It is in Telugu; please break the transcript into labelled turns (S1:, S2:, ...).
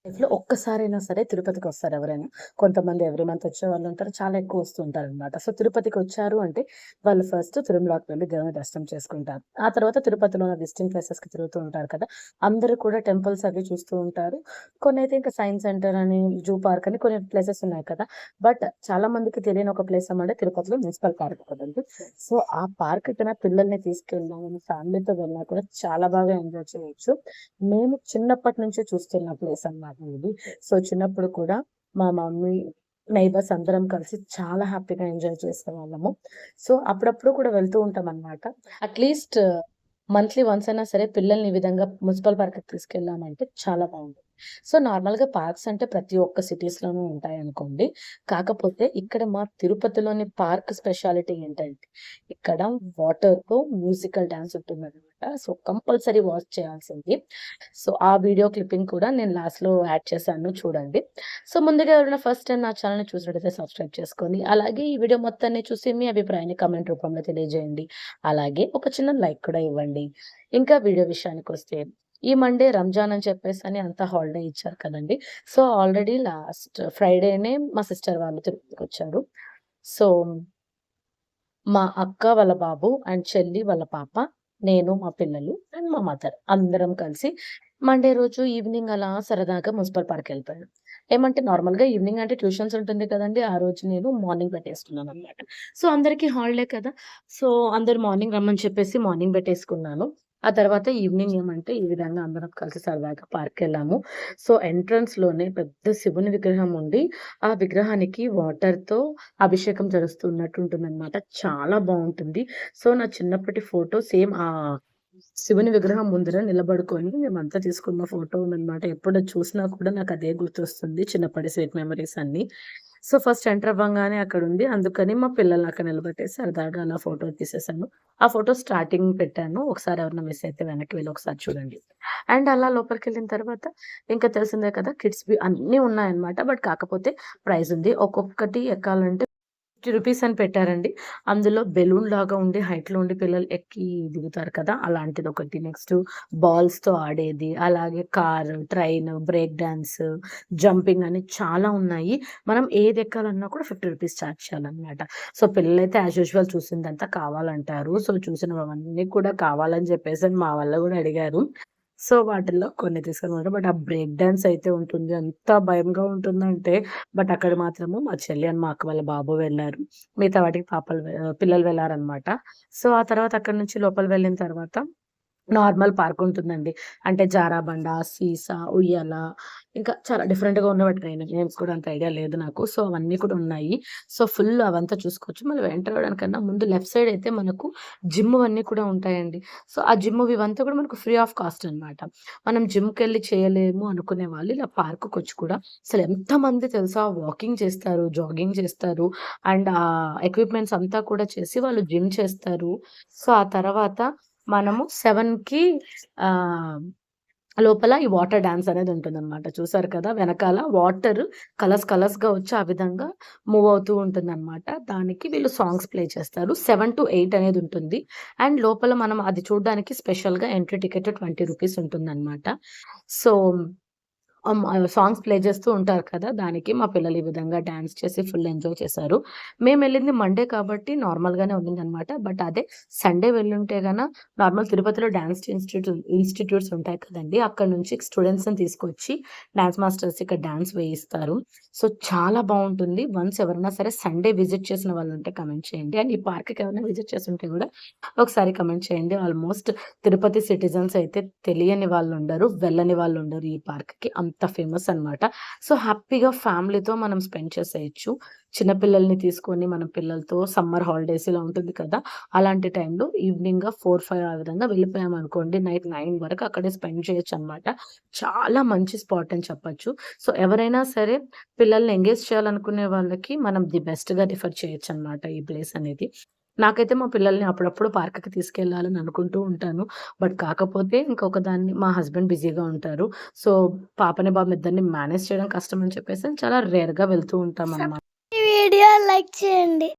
S1: లైఫ్‌లో ఒక్కసారైనా సరే తిరుపతికొస్తారు ఎవరైనా. కొంతమంది ఎవ్రీ మంత్ వచ్చేవాళ్ళు ఉంటారు. చాలా ఎక్కువ వస్తూ ఉంటారనమాట. సో, తిరుపతికొచ్చారు అంటే వాళ్ళు ఫస్ట్ తిరుమలకి వెళ్లి దేవుని దర్శనం చేసుకుంటారు. ఆ తర్వాత తిరుపతిలో ఉన్న విజిటింగ్ ప్లేసెస్‌కి తిరుగుతూ ఉంటారు కదా! అందరూ కూడా టెంపుల్స్ అవి చూస్తూ ఉంటారు. కొన్నైతే ఇంకా సైన్స్ సెంటర్ అని, జూ పార్క్ అని కొన్ని ప్లేసెస్ ఉన్నాయి కదా! బట్ చాలా మందికి తెలియని ఒక ప్లేస్ ఏమంటే తిరుపతిలో మున్సిపల్ పార్క్ కదండీ. సో, ఆ పార్క్‌కి నా పిల్లల్ని తీసుకెళ్దామని ఫ్యామిలీతో వెళ్ళినా కూడా చాలా బాగా ఎంజాయ్ చేయొచ్చు. మేము చిన్నప్పటి నుంచే చూస్తున్న ప్లేస్ అన్నమాట ఇది. సో, చిన్నప్పుడు కూడా మా మమ్మీ, నైబర్స్ అందరం కలిసి చాలా హ్యాపీగా ఎంజాయ్ చేసేవాళ్ళము. సో, అప్పుడప్పుడు కూడా వెళ్తూ ఉంటామన్నమాట. అట్‌లీస్ట్ మంత్లీ వన్స్ అయినా సరే పిల్లల్ని ఈ విధంగా మున్సిపల్ పార్క్‌కి తీసుకెళ్ళామంటే చాలా బావుంటుంది. సో, నార్మల్‌గా పార్క్స్ అంటే ప్రతి ఒక్క సిటీస్‌లోనూ ఉంటాయనుకోండి. కాకపోతే ఇక్కడ మా తిరుపతిలోని పార్క్ స్పెషాలిటీ ఏంటంటే ఇక్కడ వాటర్‌తో మ్యూజికల్ డాన్స్ ఉంటుందన్నమాట. సో, కంపల్సరీ వాచ్ చేయాల్సింది. సో, ఆ వీడియో క్లిప్పింగ్ కూడా నేను లాస్ట్‌లో యాడ్ చేశాను చూడండి. సో, ముందుగా ఎవరైనా ఫస్ట్ టైమ్ నా ఛానెల్‌ని చూసినట్టయితే సబ్స్క్రైబ్ చేసుకొని, అలాగే ఈ వీడియో మొత్తాన్ని చూసి మీ అభిప్రాయాన్ని కామెంట్ రూపంలో తెలియజేయండి. అలాగే ఒక చిన్న లైక్ కూడా ఇవ్వండి. ఇంకా వీడియో విషయానికొస్తే ఈ మండే రంజాన్ అని చెప్పేసని అంతా హాలిడే ఇచ్చారు కదండీ! సో, ఆల్రెడీ లాస్ట్ ఫ్రైడేనే మా సిస్టర్ వాళ్ళు తిరుపతికొచ్చారు. సో, మా అక్క వాళ్ళ బాబు అండ్ చెల్లి వాళ్ళ పాప, నేను, మా పిల్లలు అండ్ మా మదర్ అందరం కలిసి మండే రోజు ఈవినింగ్ అలా సరదాగా మున్సిపల్ పార్క్‌కెళ్ళిపోయాం. ఏమంటే నార్మల్‌గా ఈవినింగ్ అంటే ట్యూషన్స్ ఉంటుంది కదండీ! ఆ రోజు నేను మార్నింగ్ పెట్టేసుకున్నాననమాట. సో, అందరికీ హాలిడే కదా! సో, అందరూ మార్నింగ్ రమ్మని చెప్పేసి మార్నింగ్ పెట్టేసుకున్నాను. ఆ తర్వాత ఈవినింగ్ ఏమంటే ఈ విధంగా అందరం కలిసి సరదాగా పార్క్‌కెళ్ళాము. సో, ఎంట్రన్స్‌లోనే పెద్ద శివుని విగ్రహం ఉండి, ఆ విగ్రహానికి వాటర్‌తో అభిషేకం జరుస్తున్నట్టు ఉంటుందనమాట. చాలా బావుంటుంది. సో, నా చిన్నప్పటి ఫోటో సేమ్ శివుని విగ్రహం ముందర నిలబడుకొని మేమంతా తీసుకున్న ఫోటో ఉందనమాట. ఎప్పుడు చూసినా కూడా నాకదే గుర్తొస్తుంది. చిన్నప్పటి స్వీట్ మెమోరీస్ అన్నీ. సో, ఫస్ట్ ఎంటర్ అవ్వంగానే అక్కడుంది. అందుకని మా పిల్లల్ని అక్కడ నిలబెట్టేసి సరదాగా అలా ఫోటో తీసేసాను. ఆ ఫోటో స్టార్టింగ్ పెట్టాను. ఒకసారి ఎవరైనా మిస్ అయితే వెనక్కి వెళ్లి ఒకసారి చూడండి. అండ్ అలా లోపలికెళ్ళిన తర్వాత ఇంకా తెలిసిందే కదా! కిడ్స్‌వి అన్నీ ఉన్నాయన్నమాట. బట్ కాకపోతే ప్రైజ్ ఉంది. ఒక్కొక్కటి ఎక్కాలంటే రూపీస్ అని పెట్టారండి. అందులో బెలూన్ లాగా ఉండి హైట్‌లో ఉండి పిల్లలు ఎక్కి దిగుతారు కదా! అలాంటిదొకటి. నెక్స్టు బాల్స్‌తో ఆడేది, అలాగే car, train, break dance, jumping అని చాలా ఉన్నాయి. మనం ఏదెక్కాలన్నా కూడా 50 రూపీస్ చార్జ్ చేయాలనమాట. సో, పిల్లలైతే యాజ్ యూజువల్ చూసిందంతా కావాలంటారు. సో, చూసినవన్నీ కూడా కావాలని చెప్పేసని మా వాళ్ళు గూడా అడిగారు. సో, వాటిల్లో కొన్ని తీసుకున్నాను. బట్ ఆ బ్రేక్ డాన్స్ అయితే ఉంటుంది. ఎంత భయంగా ఉంటుందంటే బట్ అక్కడ మాత్రము మా చెల్లి అండ్ మా అక్క వాళ్ళ బాబు వెళ్లారు. మిగతా వాటికి పిల్లలు వెళ్లారనమాట. సో, ఆ తర్వాత అక్కడి నుంచి లోపలి వెళ్ళిన తర్వాత నార్మల్ పార్క్ ఉంటుందండి. అంటే జారాబండ, సీసా, ఉయ్యాల ఇంకా చాలా డిఫరెంట్‌గా ఉన్న వాటి నేమ్స్ కూడా అంత ఐడియా లేదు నాకు. సో, అవన్నీ కూడా ఉన్నాయి. సో, ఫుల్ అవంతా చూసుకోవచ్చు. మళ్ళీ ఎంటర్ అవ్వడానికన్నా ముందు లెఫ్ట్ సైడ్ అయితే మనకు జిమ్ అన్నీ కూడా ఉంటాయండి. సో, ఆ జిమ్‌వి ఇవంతా కూడా మనకు ఫ్రీ ఆఫ్ కాస్ట్ అనమాట. మనం జిమ్‌కెళ్ళి చేయలేము అనుకునే వాళ్ళు ఇలా పార్క్‌కొచ్చి కూడా అసలు ఎంతమంది తెలుసా వాకింగ్ చేస్తారు, జాగింగ్ చేస్తారు అండ్ ఎక్విప్‌మెంట్స్ అంతా కూడా చేసి వాళ్ళు జిమ్ చేస్తారు. సో, ఆ తర్వాత మనము 7కి ఆహ్, లోపల ఈ వాటర్ డాన్స్ అనేది ఉంటుందనమాట. చూసారు కదా! వెనకాల వాటర్ కలర్స్‌గా వచ్చి ఆ విధంగా మూవ్ అవుతూ ఉంటుందనమాట. దానికి వీళ్ళు సాంగ్స్ ప్లే చేస్తారు. 7-8 అనేది ఉంటుంది. అండ్ లోపల మనం అది చూడ్డానికి స్పెషల్‌గా ఎంట్రీ టికెట్ 20 రూపీస్ ఉంటుందనమాట. సో సాంగ్స్ ప్లే చేస్తూ ఉంటారు కదా! దానికి మా పిల్లలు ఈ విధంగా డాన్స్ చేసి ఫుల్ ఎంజాయ్ చేశారు. మేమెళ్ళింది మండే కాబట్టి నార్మల్‌గానే ఉండిందనమాట. బట్ అదే సండే వెళ్ళుంటే నార్మల్ తిరుపతిలో డాన్స్ ఇన్‌స్టిట్యూట్స్ ఉంటాయి కదండీ! అక్కడి నుంచి స్టూడెంట్స్‌ని తీసుకొచ్చి డాన్స్ మాస్టర్స్ ఇక్కడ డాన్స్ వేయిస్తారు. సో, చాలా బావుంటుంది. వన్స్ ఎవరైనా సరే సండే విజిట్ చేసిన వాళ్ళుంటే కామెంట్ చేయండి. అండ్ ఈ పార్క్‌కి ఎవరైనా విజిట్ చేసుంటే గూడా ఒకసారి కామెంట్ చేయండి. ఆల్‌మోస్ట్ తిరుపతి సిటిజన్స్ అయితే తెలియని వాళ్ళుండరు. వెళ్ళని వాళ్ళుండరు ఈ పార్క్‌కి. అంత ఫేమస్ అన్నమాట. సో, హ్యాపీగా ఫ్యామిలీతో మనం స్పెండ్ చేసేయొచ్చు. చిన్న పిల్లల్ని తీసుకొని మన పిల్లలతో సమ్మర్ హాలిడేస్ ఇలా ఉంటుంది కదా! అలాంటి టైంలో ఈవినింగ్ 4, 5 ఆ విధంగా వెళ్ళిపోయామనుకోండి నైట్ 9 వరకు అక్కడే స్పెండ్ చేయొచ్చనమాట. చాలా మంచి స్పాట్ అని చెప్పొచ్చు. సో, ఎవరైనా సరే పిల్లల్ని ఎంగేజ్ చేయాలనుకునే వాళ్ళకి మనం ది బెస్ట్‌గా రిఫర్ చేయొచ్చనమాట ఈ ప్లేస్ అనేది. నాకైతే మా పిల్లల్ని అప్పుడప్పుడు పార్క్‌కి తీసుకెళ్ళాలని అనుకుంటూ ఉంటాను. బట్ కాకపోతే ఇంకొకదాన్ని మా హస్బెండ్ బిజీగా ఉంటారు. సో, పాపని, బాబుని ఇద్దరిని మేనేజ్ చేయడం కష్టం అని చెప్పేసి చాలా రేర్‌గా వెళ్తూ ఉంటామనమాట.
S2: ఈ వీడియో లైక్ చేయండి.